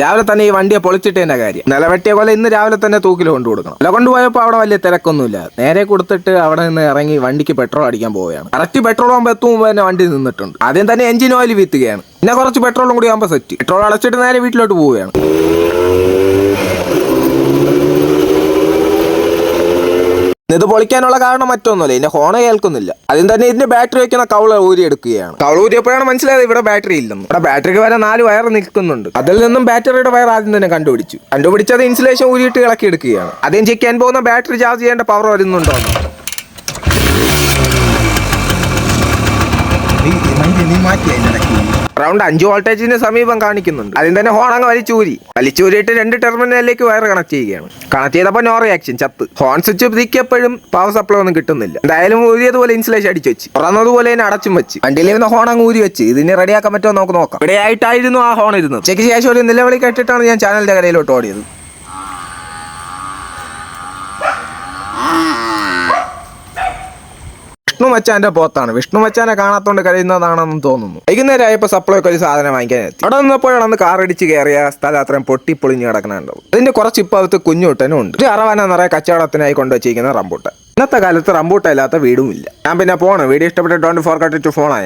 രാവിലെ തന്നെ ഈ വണ്ടിയെ പൊളിച്ചിട്ടതിന്റെ കാര്യം നിലവെട്ടിയ പോലെ ഇന്ന് രാവിലെ തന്നെ തൂക്കിൽ കൊണ്ടു കൊടുക്കണം. നില കൊണ്ടുപോയപ്പോൾ അവിടെ വലിയ തിരക്കൊന്നുമില്ല. നേരെ കൊടുത്തിട്ട് അവിടെ നിന്ന് ഇറങ്ങി വണ്ടിക്ക് പെട്രോൾ അടിക്കാൻ പോവുകയാണ്. കറക്റ്റ് പെട്രോൾ ആകുമ്പോൾ എത്തുമ്പോൾ തന്നെ വണ്ടി നിന്നിട്ടുണ്ട്. ആദ്യം തന്നെ എഞ്ചിൻ ഓയിൽ വീത്തുകയാണ്. പിന്നെ കുറച്ച് പെട്രോളും കൂടി ആകുമ്പോൾ സെറ്റ്. പെട്രോൾ അടച്ചിട്ട് നേരെ വീട്ടിലോട്ട് പോവുകയാണ്. ഇത് പൊളിക്കാനുള്ള കാരണം മറ്റൊന്നുമില്ല, ഇതിന്റെ ഹോണ് കേൾക്കുന്നില്ല. ആദ്യം തന്നെ ഇതിന്റെ ബാറ്ററി വെക്കുന്ന കൗള ഊരിയെടുക്കുകയാണ്. കൗള ഊരിയപ്പോഴാണ് മനസ്സിലായത് ഇവിടെ ബാറ്ററി ഇല്ലെന്ന്. ഇവിടെ ബാറ്ററിക്ക് വരെ 4 വയർ നിൽക്കുന്നുണ്ട്. അതിൽ നിന്നും ബാറ്ററിയുടെ വയർ ആദ്യം തന്നെ കണ്ടുപിടിച്ചത് ഇൻസുലേഷൻ ഊരിയിട്ട് ഇളക്കി എടുക്കുകയാണ്. ആദ്യം ചെക്ക് ചെയ്യാൻ പോകുന്ന ബാറ്ററി ചാർജ് ചെയ്യേണ്ട പവർ വരുന്നുണ്ടോ. അറൗണ്ട് 5 വോൾട്ടേജിന് സമീപം കാണിക്കുന്നുണ്ട്. അതിൽ തന്നെ ഹോൺ അങ്ങ് വലിച്ചൂരിയിട്ട് 2 ടെർമിനലിലേക്ക് വയർ കണക്ട് ചെയ്യുകയാണ്. കണക്ട് ചെയ്തപ്പോൾ നോ റിയാക്ഷൻ, ചത്ത്. ഹോൺ സ്വിച്ച് തിരിക്കപ്പോഴും പവർ സപ്ലൈ ഒന്നും കിട്ടുന്നില്ല. എന്തായാലും ഊരിയതുപോലെ ഇൻസുലേഷൻ അടിച്ചു വെച്ച്, തുറന്നതുപോലെ തന്നെ അടച്ചും വെച്ച്, വണ്ടിയിൽ ഇരുന്ന ഹോൺ അങ്ങ് ഊരി വെച്ച് ഇതിനെ റെഡിയാക്കാൻ പറ്റുമോ നോക്കാം. ഇവിടെ ആയിട്ടായിരുന്നു ആ ഹോൺ ഇരുന്നത്. ഉച്ചയ്ക്ക് ശേഷം ഒരു നിലവിളി കേട്ടിട്ടാണ് ഞാൻ ചാനലിന്റെ കരയിലോട്ട് ഓടിയത്. വിഷ്ണു മച്ചാന്റെ പോത്താണ്. വിഷ്ണു മച്ചാനെ കാണാത്തോണ്ട് കരയുന്നതാണെന്ന് തോന്നുന്നു. വൈകുന്നേരം ആയപ്പോൾ സപ്ലൈക്ക് ഒരു സാധനം വാങ്ങിക്കാൻ എത്തി. അവിടെ നിന്നപ്പോഴാണ് കാർ ഇടിച്ച് കയറിയ സ്ഥലം അത്രയും പൊട്ടിപ്പൊളിഞ്ഞ് കിടക്കണുണ്ടാവും. അതിന്റെ കുറച്ച് ഇപ്പുറത്ത് കുഞ്ഞുട്ടനും ഉണ്ട്. ഒരു അറവാന നിറയെ കച്ചവടത്തിനായി കൊണ്ടുവച്ചിരിക്കുന്ന റംബൂട്ടാൻ. ഇന്നത്തെ കാലത്ത് റംബൂട്ടാൻ ഇല്ലാത്ത വീടുമില്ല. ഞാൻ പിന്നെ വീഡിയോ ഇഷ്ടപ്പെട്ട് ഡോണ്ട് ഫോർഗെറ്റ് ടു ഫോളോ.